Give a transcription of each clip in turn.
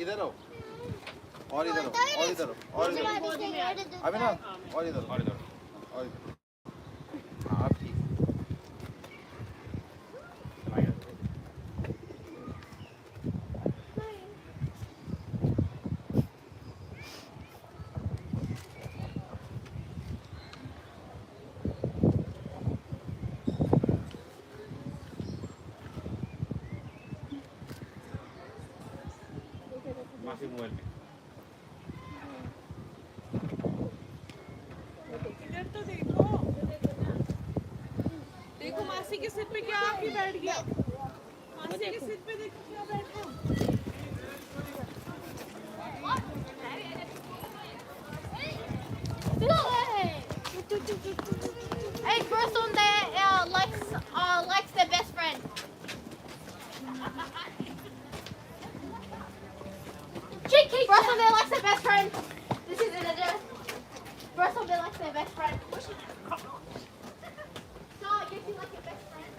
इधर आओ और इधर आओ और इधर आओ और इधर अभी ना और इधर और इधर और इधर हाँ ठीक मासी मोबाइल में इधर तो देखो देखो मासी के सिर पे क्या आके बैठ गया मासी के सिर पे देखो क्या बैठा Hey, first one there likes their best friend. Cheeky. First one there likes their best friend. This is it. First one there likes their best friend. So I guess you like your best friend.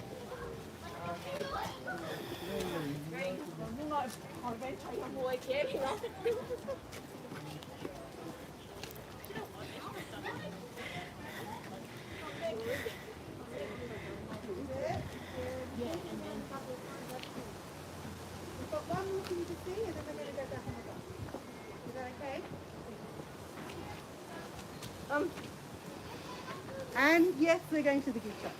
We've got one more thing to see and then we're going to go back on the bus. Is that okay? And yes, we're going to the gift shop.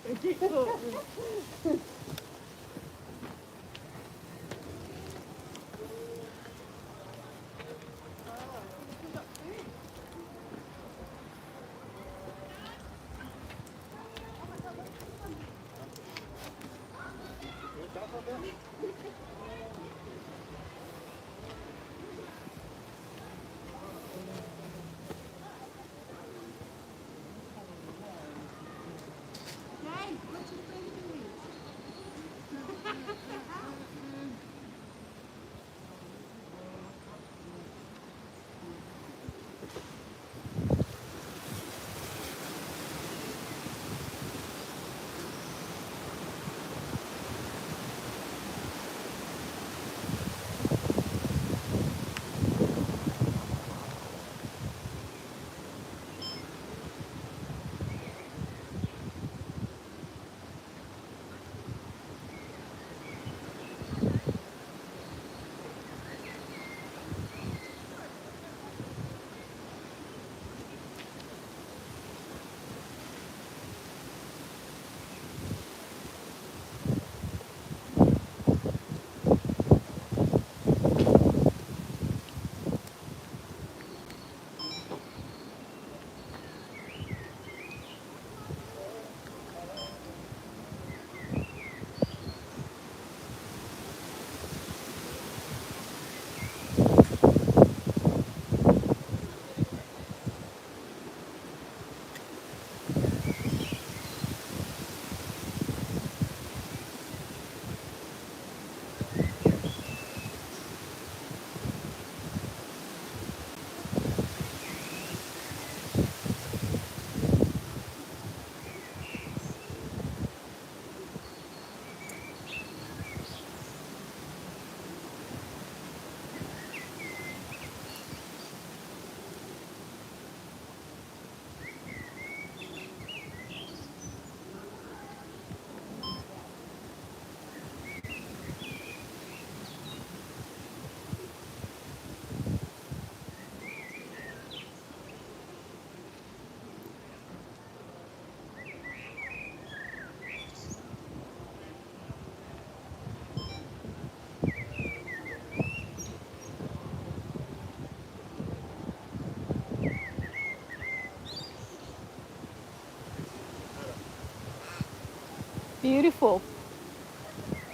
Beautiful.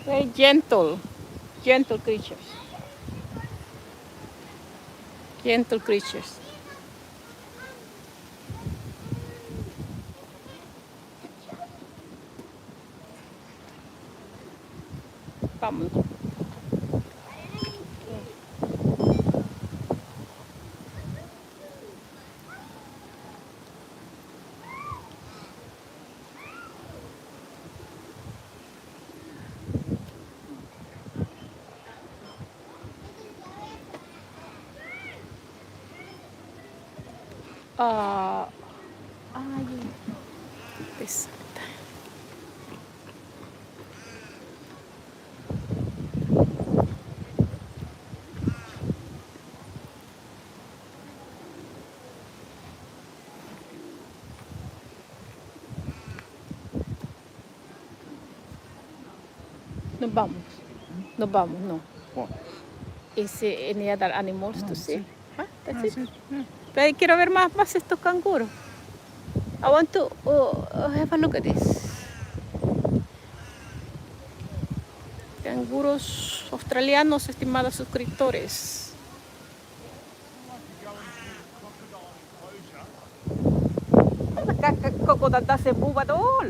Very gentle. Gentle creatures. Gentle creatures. Vamos. Ah, ay, pesada. Nos vamos. Nos vamos, no. What? Any other animals to see? it. Ah, that's That's it. it. Yeah. Pero quiero ver más estos canguros. I want to have a look at this. Canguros australianos, estimados suscriptores. Crocodile doesn't move at all.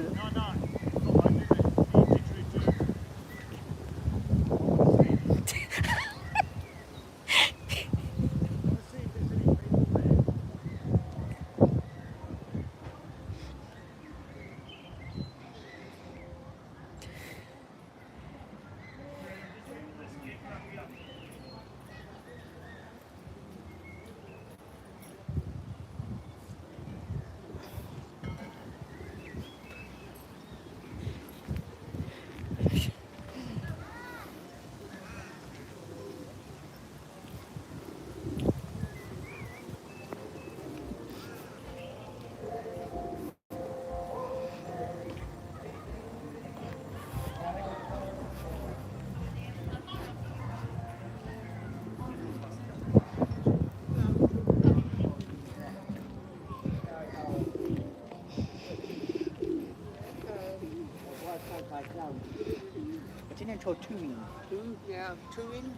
Yeah, chewing.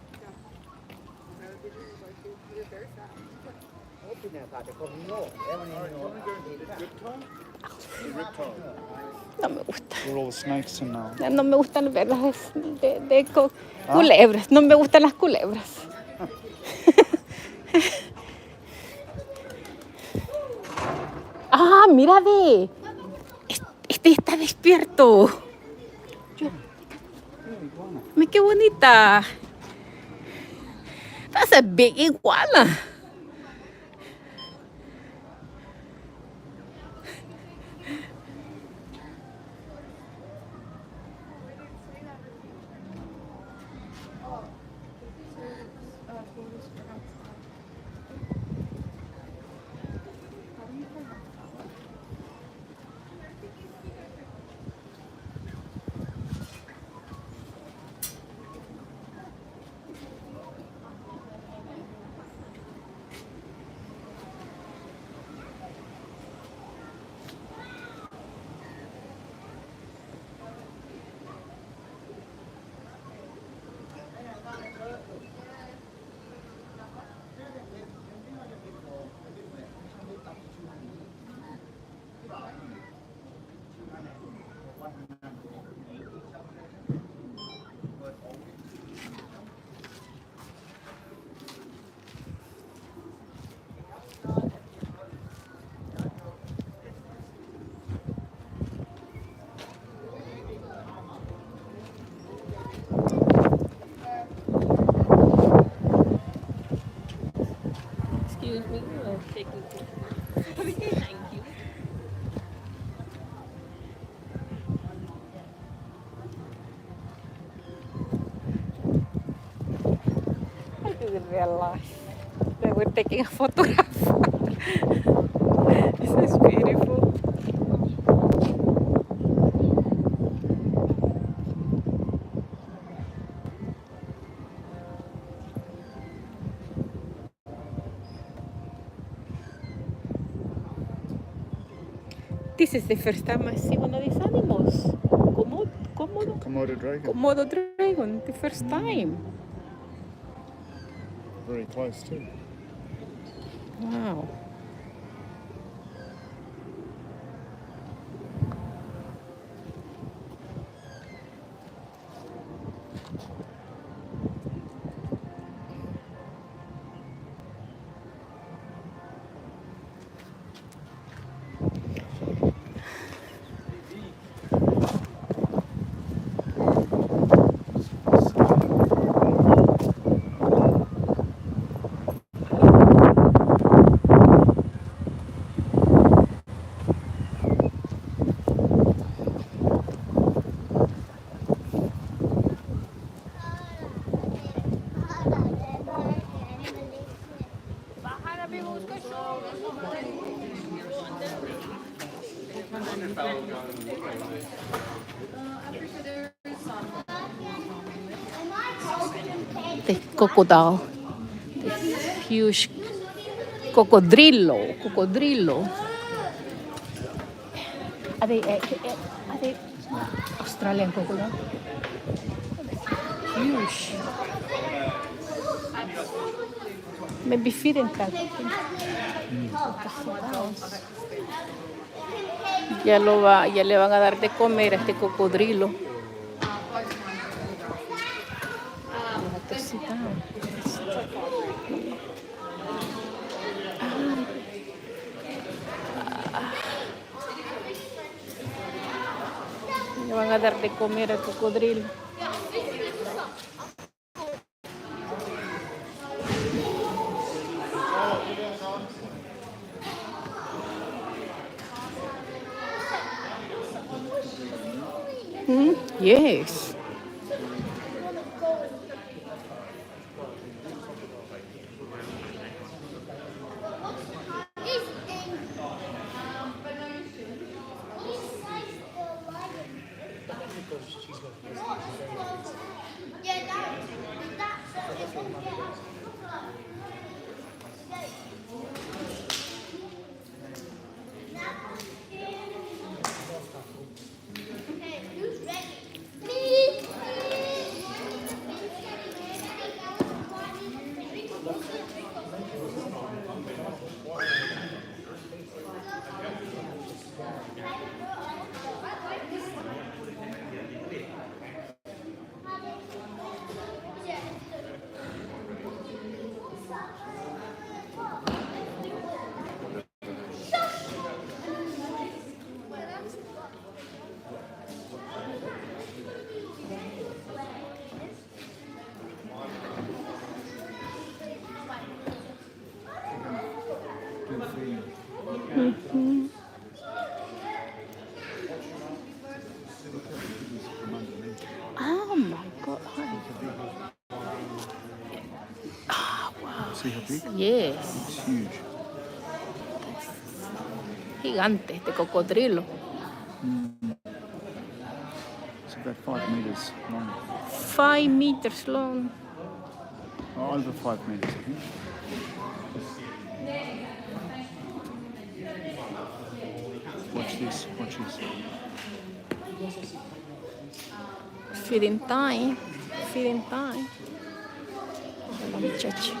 No me gusta. Where all the snakes are now. No me gustan verlas culebras. No me gustan las culebras. Ah, mira, ve. Este está despierto. Mira qué bonita. That's a big iguana. Excuse me, I'm taking pictures. Thank you. This is real life. They were taking a photograph. This is beautiful. This is the first time I see one of these animals. Komodo dragon. Komodo dragon, the first time. Very close too. Wow. Este es crocodile. Este es huge cocodrilo. Are they Australian crocodile? Huge. Maybe feeding cat. Ya le van a dar de comer a este cocodrilo. Le van a dar de comer al cocodrilo. Yes. Oh my God. Oh, wow. See how big? Yes. It's huge. Gigante este cocodrilo. It's about 5 meters long. 5 meters long. Oh, over 5 meters, I think. Watch this. Feeding time. Hola, muchacho.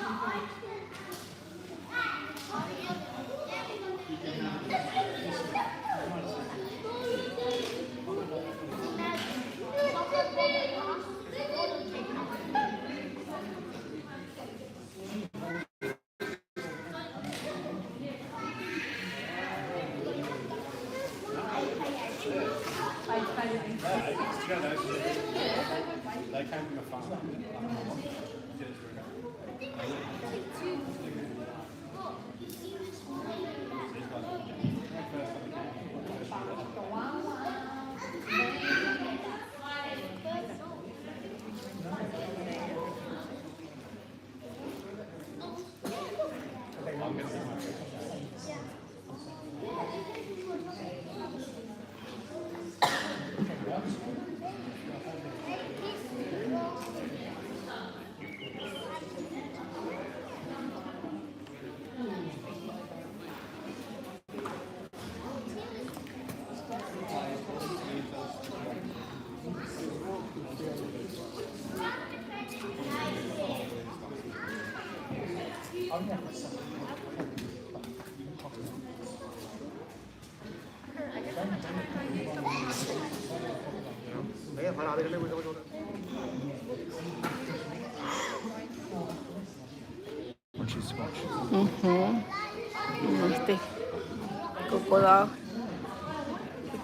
Este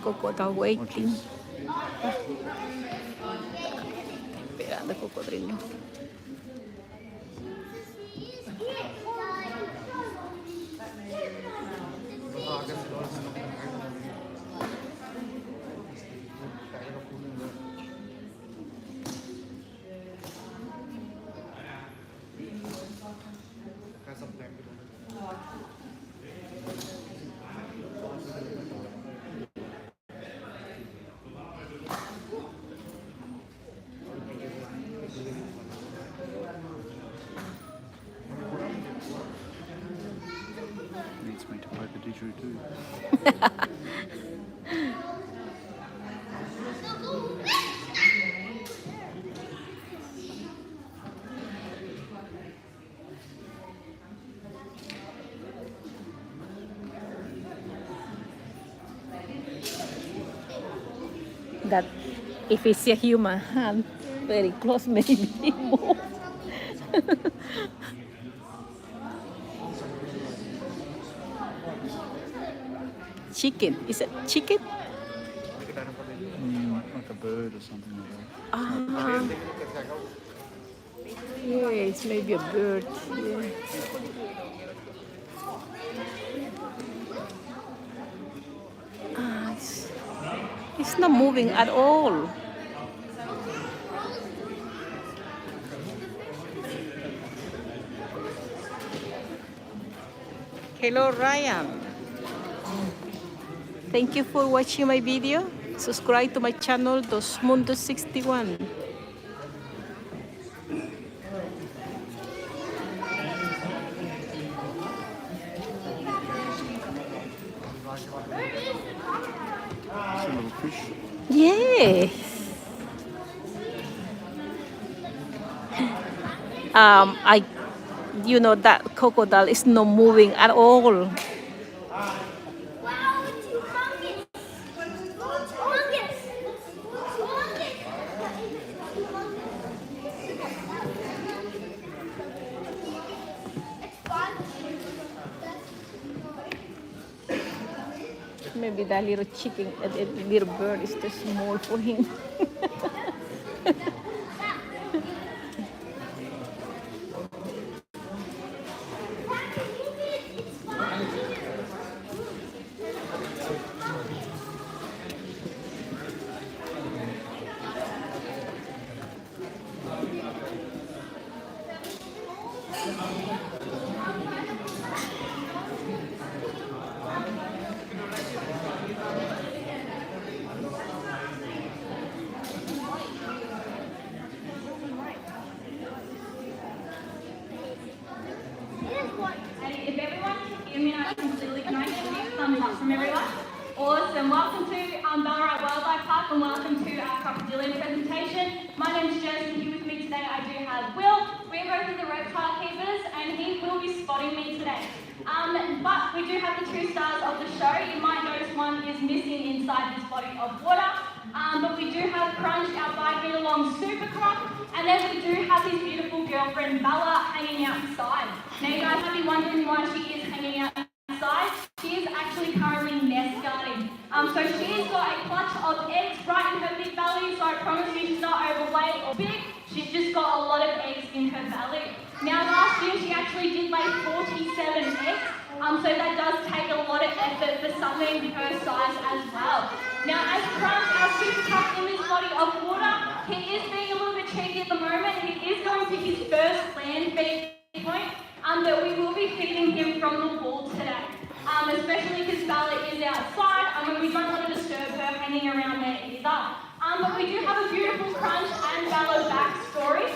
cocodrilo waiting. Esperando el cocodrilo. me to play the didgeridoo. That if it's a human hand very close, maybe move. Chicken, is it chicken? Like a bird or something like that. Ah, yes, maybe a bird. Yeah. Ah, it's not moving at all. Hello, Ryan. Thank you for watching my video. Subscribe to my channel, Dosmundos 61. It's a little fish. Yes. That crocodile is not moving at all. Wow, it's humongous. Humongous. Maybe that little chicken, that little bird is too small for him. And if everyone can hear me nice and clearly, can I get a big thumbs up from everyone? Awesome. Welcome to Ballarat Wildlife Park and welcome to our crocodilian presentation. My name's Jess and here with me today I do have Will. We're both of the reptile keepers and he will be spotting me today. But we do have the two stars of the show. You might notice one is missing inside this body of water. But we do have Crunch, our 5 metre long super croc, and then we do have his beautiful girlfriend Bella hanging outside. Now you guys might be wondering why she is hanging outside. She is actually currently nest guarding. So she's got a clutch of eggs right in her big belly, so I promise you she's not overweight or big, she's just got a lot of eggs in her belly. Now last year she actually did lay 47 eggs, so that does take a lot of effort for something her size as well. Now as Crunch, our super croc in this body of water, he is being a little bit cheeky at the moment. He is going to his first land feed point, but we will be feeding him from the wall today. Especially because Bella is outside, we don't want to disturb her hanging around there either. But we do have a beautiful Crunch and Bella backstory.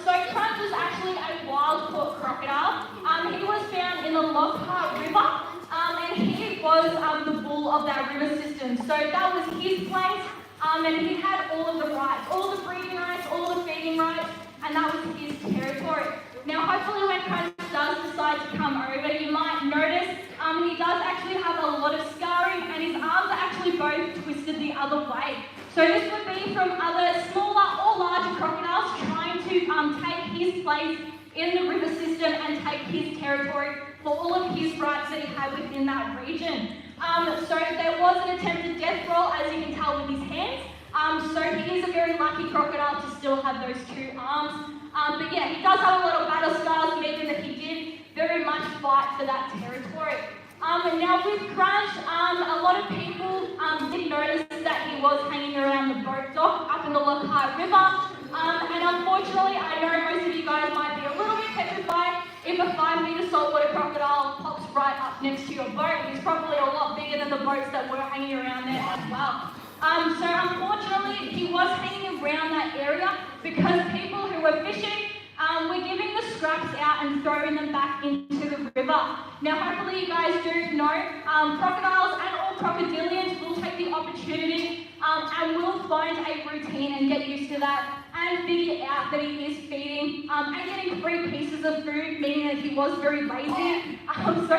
So Crunch is actually a wild-caught crocodile. He was found in the Lockhart River, and he was the bull of that river system. So that was his place, and he had all of the rights, all the breeding rights, all the feeding rights, and that was his territory. Now hopefully when Crunch does decide to come over, you might notice he does actually have a lot of scarring and his arms are actually both twisted the other way. So this would be from other smaller or larger crocodiles trying to take his place in the river system and take his territory for all of his rights that he had within that region. So there was an attempted death roll, as you can tell with his hands. So he is a very lucky crocodile to still have those two arms. But yeah, he does have a lot of battle scars, meaning that he did very much fight for that territory. And now with Crunch, a lot of people did notice that he was hanging around the boat dock up in the Lockhart River. And unfortunately, I know most of you guys might be a little bit petrified if a 5 metre saltwater crocodile pops right up next to your boat. He's probably a lot bigger than the boats that were hanging around there as well. So unfortunately, he was hanging around that area because people who were fishing were giving the scraps out and throwing them back into the river. Now, hopefully you guys do know crocodiles and all crocodilians will take the opportunity and will find a routine and get used to that and figure out that he is feeding and getting 3 pieces of food, meaning that he was very lazy. So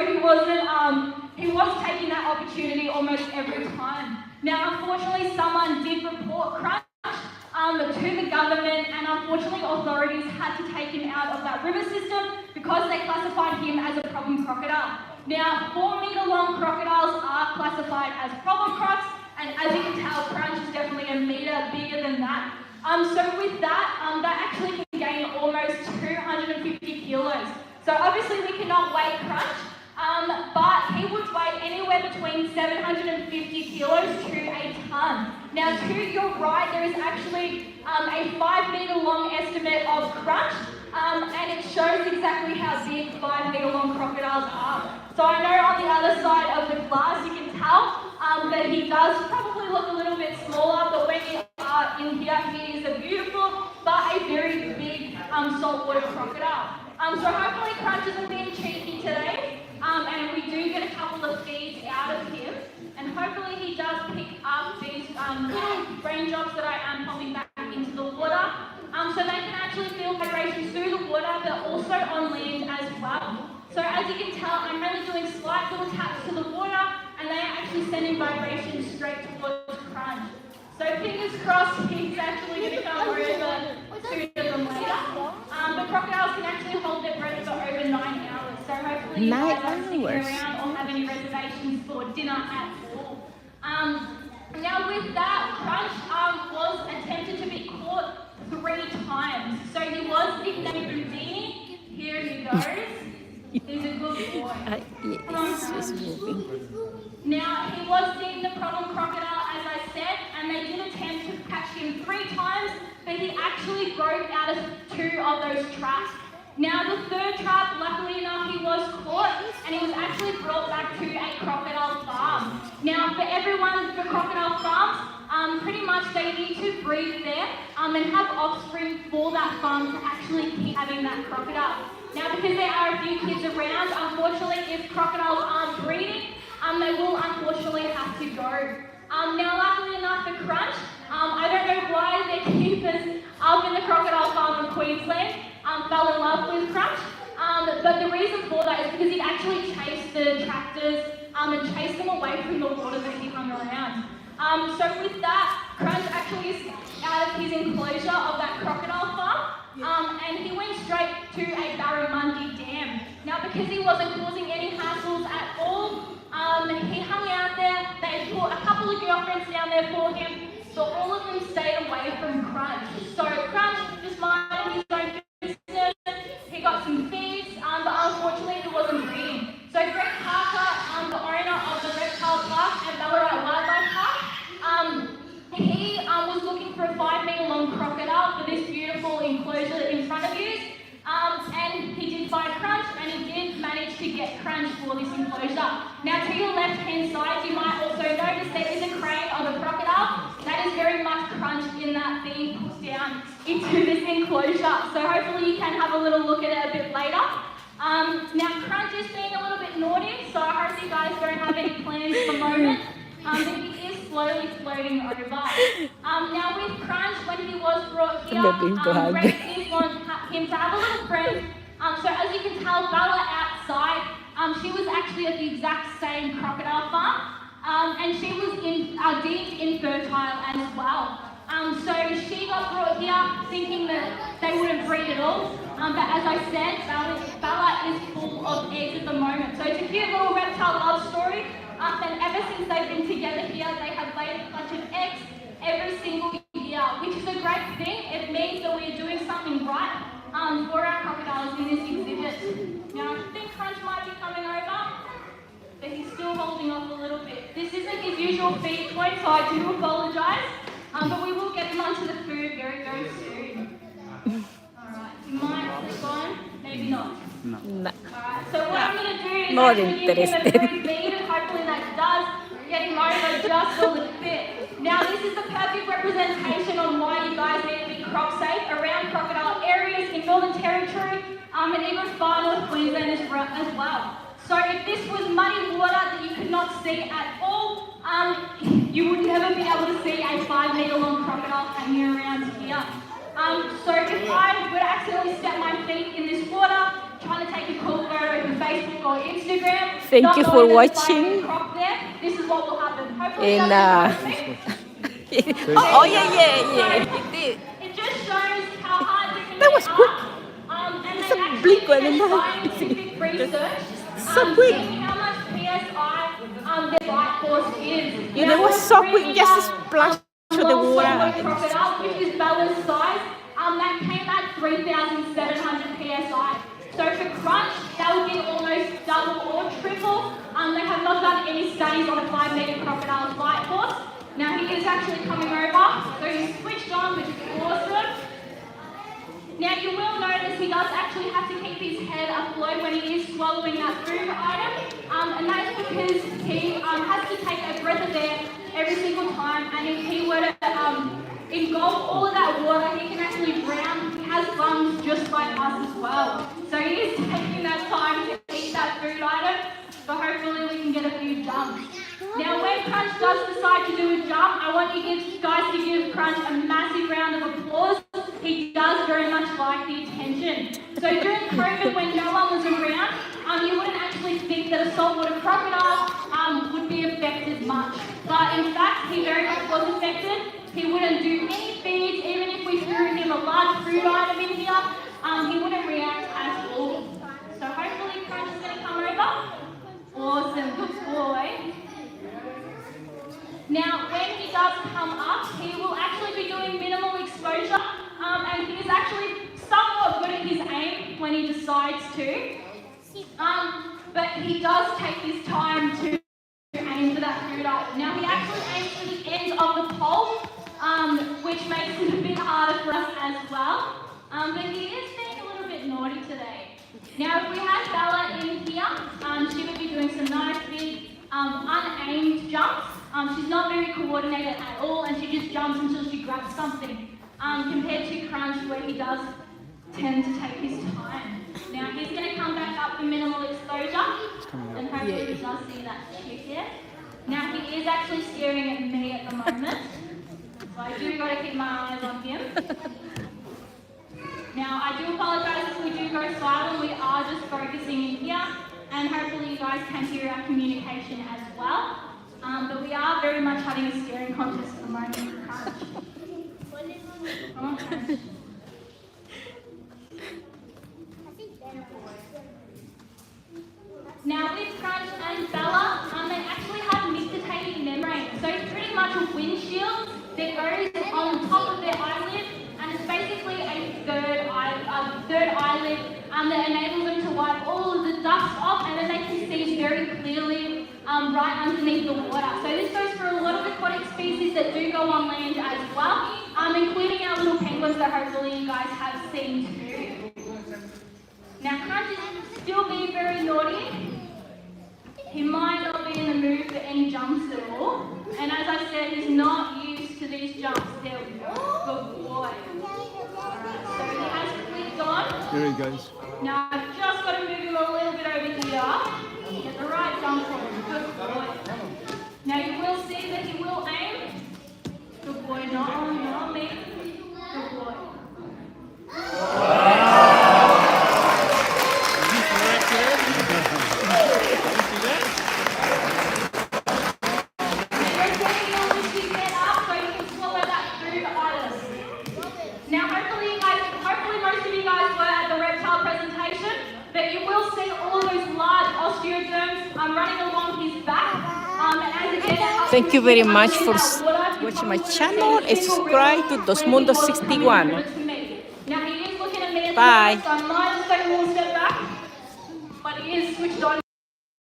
he was taking that opportunity almost every time. Now, unfortunately, someone did report Crunch to the government, and unfortunately authorities had to take him out of that river system because they classified him as a problem crocodile. Now, 4-metre long crocodiles are classified as problem crocs, and as you can tell, Crunch is definitely a metre bigger than that. So with that, that actually can gain almost 250 kilos. So obviously we cannot weigh Crunch, but he would weigh anywhere between 750 kilos to a tonne. Now to your right, there is actually a 5-metre long estimate of Crunch, and it shows exactly how big 5-metre long crocodiles are. So I know on the other side of the glass you can tell that he does probably look a little bit smaller, but when you are in here, he is a beautiful but a very big saltwater crocodile. So hopefully Crunch isn't being cheeky today, and we do get a couple of feeds out of him, and hopefully he does pick up these little raindrops that I am popping back into the water, so they can actually feel vibrations through the water, but also on land as well. So as you can tell, I'm only doing slight little taps to the water, and they are actually sending vibrations straight towards Crunch. So fingers crossed he's actually going to come over sooner than later. But crocodiles can actually hold their breath for over 9 hours. So hopefully you guys aren't sticking around or have any reservations for dinner at all. Now with that, Crunch was attempted to be caught 3 times. So he was nicknamed Houdini. Here he goes. He's a good boy. Yes, it's moving. Now, he was deemed a problem crocodile, as I said, and they did attempt to catch him 3 times, but he actually broke out of 2 of those traps. Now, the 3rd trap, luckily enough, he was caught, and he was actually brought back to a crocodile farm. Now, for everyone, for crocodile farms, pretty much they need to breed there and have offspring for that farm to actually keep having that crocodile. Now, because there are a few kids around, unfortunately, if crocodiles aren't breeding, they will unfortunately have to go. Now, luckily enough for Crunch, I don't know why their keepers up in the crocodile farm in Queensland fell in love with Crunch, but the reason for that is because he'd actually chased the tractors and chased them away from the water that he hung around. So with that, Crunch actually is out of his enclosure of that crocodile farm, and he went straight to a Barramundi dam. Now, because he wasn't causing any hassles at all, he hung out there. They put a couple of girlfriends down there for him, so all of them stayed away from Crunch. So Crunch just minded his own business. He got some feeds, but unfortunately he wasn't breeding. So Greg Parker, the owner of the Reptile Park and Ballarat Wildlife Park, he was looking for a 5-metre long crocodile for this beautiful enclosure in front of you. And he did find Crunch, and he did manage to get Crunch for this enclosure. Now, to your left-hand side, you might also notice there is a crane of a crocodile. That is very much Crunch in that being put down into this enclosure. So hopefully you can have a little look at it a bit later. Now, Crunch is being a little bit naughty, so I hope you guys don't have any plans for the moment. But he is slowly floating over. Now with Crunch, when he was brought here, Greg did want him to have a little friend. So as you can tell, Bella outside, she was actually at the exact same crocodile farm, and she was deemed infertile as well. So she got brought here thinking that they wouldn't breed at all. But as I said, Bella is full of eggs at the moment. So it's a cute little reptile love story. And ever since they've been together here, they have laid a bunch of eggs every single year, which is a great thing. It means that we're doing something right for our crocodiles in this exhibit. Now, I think Crunch might be coming over, but he's still holding off a little bit. This isn't his usual feed point, so I do apologise. But we will get him onto the food very, very soon. Alright, he might flip on, maybe not. No. Alright, so what I'm going to do is Not actually give him a interested. food feed, and hopefully that does get him over just a little bit. Now, this is the perfect representation on why you guys need to be croc safe around crocodile areas in Northern Territory and even far north Queensland as well. So if this was muddy water that you could not see at all, you would never be able to see a 5 metre long crocodile hanging around here. So if I were to accidentally step my feet in this water, trying to take a cool photo for Facebook or Instagram, Thank not you knowing for there's a 5 watching. metre croc there, this is what will happen. Hopefully And that's me. oh yeah. It did. It just shows how hard this That was are. quick. And It's they a actually blink did on the scientific research. So quick. Seeing how much PSI their bite force is. You know, it was so quick, just a splash of the water. Crocodile, which is Bella's size, that came at 3,700 PSI. So for crunch, that would be almost double or triple. They have not done any studies on a 5 metre crocodile's bite force. Now he is actually coming over, so he's switched on, which is awesome. Now you will notice he does actually have to keep his head afloat when he is swallowing that food item, and that's because he has to take a breath of air every single time, and if he were to engulf all of that water, he can actually drown. He has lungs just like us as well. So he is taking that time to eat that food item, so hopefully we can get a few jumps. Now when Crunch does decide to do a jump, I want you guys to give Crunch a massive round of applause. He does very much like the attention. So during COVID, when no one was around, you wouldn't actually think that a saltwater crocodile would be affected much. But in fact, he very much was affected. He wouldn't do any feeds, even if we threw him a large food item in here, he wouldn't react at all. So hopefully Crunch is going to come over. Awesome, good boy. Now, when he does come up, he will actually be doing minimal exposure, and he is actually somewhat good at his aim when he decides to. But he does take his time to aim for that food item. Now, he actually aims for the end of the pole, which makes it a bit harder for us as well. But he is being a little bit naughty today. Now, if we had Bella in here, she would be doing some nice big unaimed jumps. She's not very coordinated at all, and she just jumps until she grabs something. Compared to Crunch, where he does tend to take his time. Now he's going to come back up for minimal exposure, and hopefully he does see that chick there. Now he is actually staring at me at the moment, so I do got to keep my eyes on him. Now I do apologise if we do go silent. We are just focusing in here, and hopefully you guys can hear our communication as well. But we are very much having a staring contest at the moment with Crunch. Come on, Crunch. Now with Crunch and Bella, they actually have nictitating membrane. So it's pretty much a windshield that goes on top of their eyelid, and it's basically a third eyelid that enables them to wipe all of the dust off, and then they can see very clearly right underneath the water. So this goes for a lot of aquatic species that do go on land as well, including our little penguins that hopefully you guys have seen too. Now Crunch is still being very naughty. He might not be in the mood for any jumps at all. And as I said, he's not used to these jumps. There we go. Good boy. Alright, so he has clicked on. There he goes. Now I've just got to move him a little bit over here. Get the right jump for him. Good boy. Now you will see that he will aim. Good boy, not on me. Good boy. Now hopefully most of you guys were at the reptile presentation, but you will see all those large osteoderms running along his back. And again, Thank you very much for watching my channel and subscribe to Dosmundos 61. Now he is looking at me at the Bye. moment, so I might just take a little step back, but he is switched on.